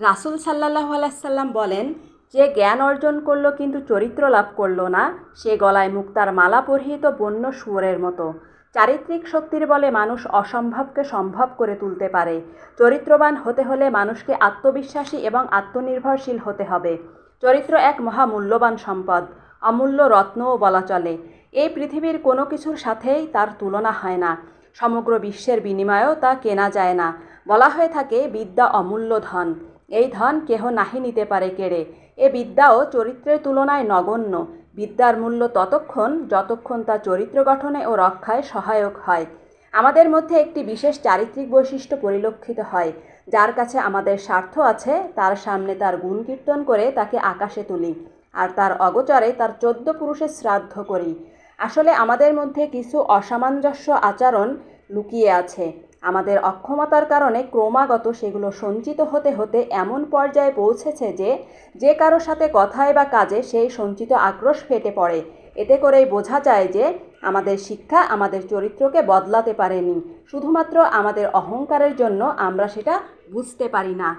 রাসূল সাল্লাল্লাহু আলাইহি সাল্লাম বলেন, যে জ্ঞান অর্জন করলো কিন্তু চরিত্র লাভ করলো না, সে গলায় মুক্তার মালা পরিহিত বন্য শুয়োরের মতো। চারিত্রিক শক্তির বলে মানুষ অসম্ভবকে সম্ভব করে তুলতে পারে। চরিত্রবান হতে হলে মানুষকে আত্মবিশ্বাসী এবং আত্মনির্ভরশীল হতে হবে। চরিত্র এক মহামূল্যবান সম্পদ, অমূল্য রত্নও বলা চলে। এই পৃথিবীর কোনো কিছুর সাথেই তার তুলনা হয় না। সমগ্র বিশ্বের বিনিময়েও তা কেনা যায় না। বলা হয়ে থাকে, বিদ্যা অমূল্য ধন। এই ধন কেহ নাহি নিতে পারে কেড়ে। এ বিদ্যাও চরিত্রের তুলনায় নগণ্য। বিদ্যার মূল্য ততক্ষণ যতক্ষণ তা চরিত্র গঠনে ও রক্ষায় সহায়ক হয়। আমাদের মধ্যে একটি বিশেষ চারিত্রিক বৈশিষ্ট্য পরিলক্ষিত হয়। যার কাছে আমাদের স্বার্থ আছে, তার সামনে তার গুণ কীর্তন করে তাকে আকাশে তুলি, আর তার অগোচরে তার 14 পুরুষের শ্রাদ্ধ করি। আসলে আমাদের মধ্যে কিছু অসামঞ্জস্য আচরণ লুকিয়ে আছে। আমাদের অক্ষমতার কারণে ক্রমাগত সেগুলো সঞ্চিত হতে হতে এমন পর্যায়ে পৌঁছেছে যে যে কারো সাথে কথায় বা কাজে সেই সঞ্চিত আক্রোশ ফেটে পড়ে। এতে করেই বোঝা যায় যে আমাদের শিক্ষা আমাদের চরিত্রকে বদলাতে পারেনি, শুধুমাত্র আমাদের অহংকারের জন্য আমরা সেটা বুঝতে পারি না।